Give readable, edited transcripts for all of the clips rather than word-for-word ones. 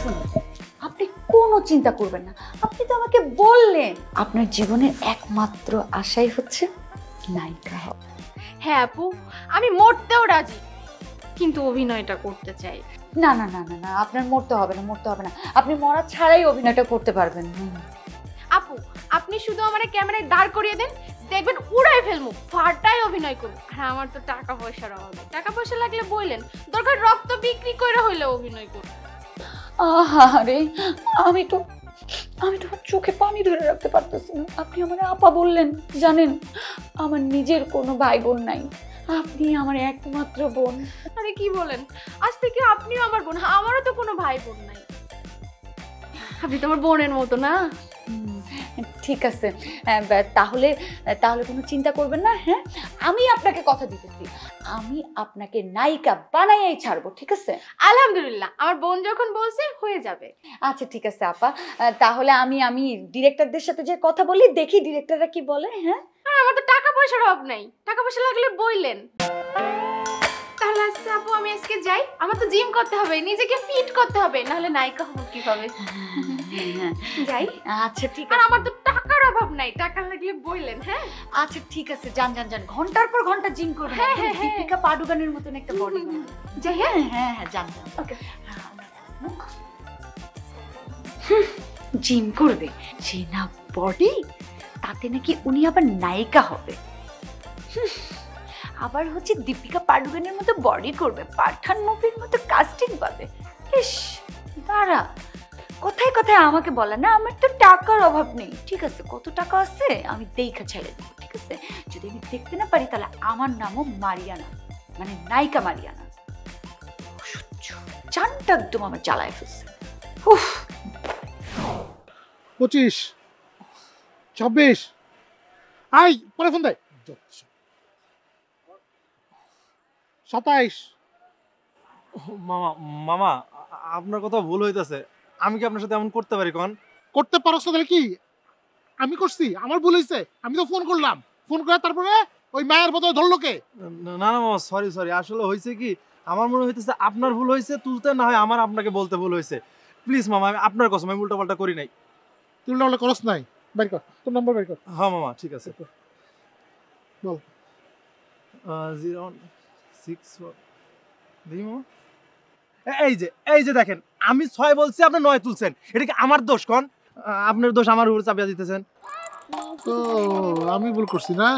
শুনুন, আপনি কোনো চিন্তা করবেন না। আপনি তো আমাকে বললেন আপনার জীবনের একমাত্র আশাই হচ্ছে নায়িকা হওয়া। হ্যাঁ আপু, আমি মরতেও রাজি, কিন্তু অভিনয়টা করতে চাই। না না না না না, আপনার মরতে হবে না, মরতে হবে না। আপনি মরা ছাড়াই অভিনয়টা করতে পারবেন। আপু, আপনি শুধু আমার ক্যামেরায় দাঁড় করিয়ে দেন, দেখবেন উড়াই ফেলবো, ফাটাই অভিনয় করবো। আর আমার তো টাকা পয়সার অভাব নেই, টাকা পয়সা লাগলে বললেন, দরকার রক্ত বিক্রি করে হইলে অভিনয় করবো। আরে আমি তো আমার চোখে পানি ধরে রাখতে পারতেছি না। আপনি আমার আপা বললেন, জানেন আমার নিজের কোনো ভাই বোন নাই, আপনি আমার একমাত্র বোন। আরে কি বলেন, আজ থেকে আপনিও আমার বোন, আমারও তো কোনো ভাই বোন নাই। আপনি তো আমার বোনের মতো না। ঠিক আছে, তাহলে তাহলে কোনো চিন্তা করবেন না। হ্যাঁ, আমি আপনাকে কথা দিতেছি, আমি আপনাকে নায়িকা বানাইয়াই ছাড়বো, ঠিক আছে? আলহামদুলিল্লাহ, আমার বোন যখন বলছে হয়ে যাবে। আচ্ছা ঠিক আছে আপা, তাহলে আমি ডিরেক্টরদের সাথে যে কথা বলি, দেখি ডিরেক্টররা কি বলে। হ্যাঁ, আর আমার তো টাকা পয়সার অভাব নাই, টাকা পয়সা লাগলে বললেন। তাহলে আজকে আপু আমি আজকে যাই, আমার তো জিম করতে হবে, নিজেকে ফিট করতে হবে, নাহলে নায়িকা হবো কিভাবে। যাই। আচ্ছা ঠিক আর আছে। আমার তো টাকার অভাব নাই, টাকা লাগলে বললেন। হ্যাঁ আচ্ছা ঠিক আছে, যান যান যান, ঘন্টার পর ঘন্টা জিম করবেন। হ্যাঁ, হ্যাঁ, হ্যাঁ। দীপিকা পাডুকোনের মতন একটা বডি। যাই। হ্যাঁ হ্যাঁ হ্যাঁ, যান যান। ওকে। জিম করবে, যে না বডি, তাতে নাকি উনি আবার নায়িকা হবে। আবার হচ্ছে দীপিকা পাডুকোনের মতো বডি করবে, পাঠান মুভির মতো কাস্টিং পাবে। ইস, দাঁড়া, কোথায় কোথায় আমাকে বলে না আমার তো টাকার অভাব নেই। ঠিক আছে, কত টাকা আছে আমি দেখা ছেড়ে দেবো, ঠিক আছে? যদি আমি দেখতে না পারি তাহলে আমার নামও মারিয়ানা, মানে নায়িকা মারিয়ানা। অসহ্য, জানটা একদম আমার জ্বালায় ফেলছে। উফ, 25 26 আই পরে ফোন দেয় 27। মামা মামা আপনার কথা ভুল হইতাছে। আমি কি আপনার সাথে এমন করতে পারি কোন? করতে পারছ না তাহলে কি? আমি করছি, আমার ভুল হয়েছে। আমি তো ফোন করলাম, ফোন করে তারপরে ওই মায়ের বদলে ধরলো কে? না না মামা, সরি সরি, আসলে হয়েছে কি, আমার মনে হইতেছে আপনার ভুল হয়েছে, তুলতে না হয় আমার আপনাকে বলতে ভুল হয়েছে। প্লিজ মামা, আমি আপনার কসম, আমি উল্টা পাল্টা করি নাই। তুই না করস নাই? বের কর তোর নাম্বার, বের কর। হ্যাঁ মামা, ঠিক আছে। বল। 064 দেখি মামা। এই যে দেখেন, আমি 6 বলছি, আপনি 9 তুলছেন। এটা কি আমার দোষ কোন? আপনার দোষ আমার উপর চাপিয়ে দিতেছেন। তো আমি ভুল করছি না?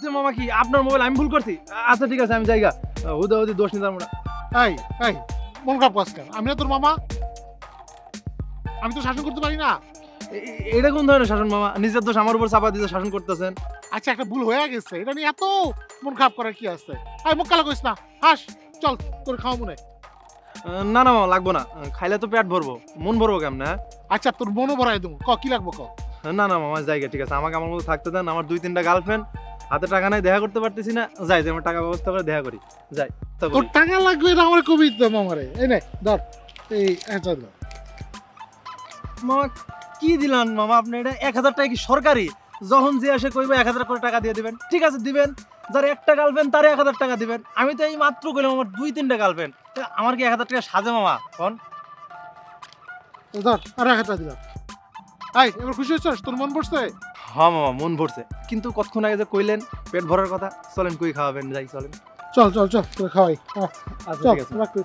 যে মামা কি আপনার মোবাইল আমি ভুল করছি? আচ্ছা ঠিক আছে, আমি যাইগা, হুদা হুদি দোষ নিতাম না। এই এই মন খারাপ করছ কেন? আমি না তোর মামা, আমি তো শাসন করতে পারি না? এটা কোন ধরনের শাসন মামা? নিজের দোষ আমার উপর চাপা দিতে শাসন করতেছেন। আচ্ছা একটা ভুল হয়ে গেছে, এটা নিয়ে এত মন খারাপ করার কি আছে? এই মুখ কালা করিস না, হাস, চল তোর খাওয়া মনে। না না মামা, লাগবো না, খাইলে তো পেট ভরবো, মন ভরবো কেমন? আচ্ছা তোর মনও ভরাই দেবো, ক কি লাগবো ক। না না মামা, জায়গা ঠিক আছে, আমাকে আমার মতো থাকতে দেন। আমার 2-3টা গার্লফ্রেন্ড, হাতে টাকা নাই, দেখা করতে পারতেছি না। যাই, আমার টাকা ব্যবস্থা করে দেখা করি, যাই। তোর টাকা লাগবে এটা আমার কবিতা মামারে। এই নে ধর, এই চল। মামা কি দিলান মামা আপনি? এটা 1000 টাকা কি সরকারি? যখন যে আসে কইবে 1000 করে টাকা দিয়ে দিবেন, ঠিক আছে দিবেন। যার একটা গার্লফ্রেন্ড তারে 1000 টাকা দিবেন। আমি তো এই মাত্র কইলাম আমার 2-3টা গার্লফ্রেন্ড, আমার কি 1000 টাকা সাজে মামা কোন? ধর আর 1000 টাকা দিলাম। এই এবার খুশি হচ্ছিস? তোর মন পড়ছে? হ্যাঁ মামা, মন ভরছে, কিন্তু কতক্ষণ আগে যে কইলেন পেট ভরার কথা, চলেন কই খাওয়াবেন, যাই চলেন। চল চল চল তোর খাওয়াই। আচ্ছা চল ঠিক আছে। রাখ তুই।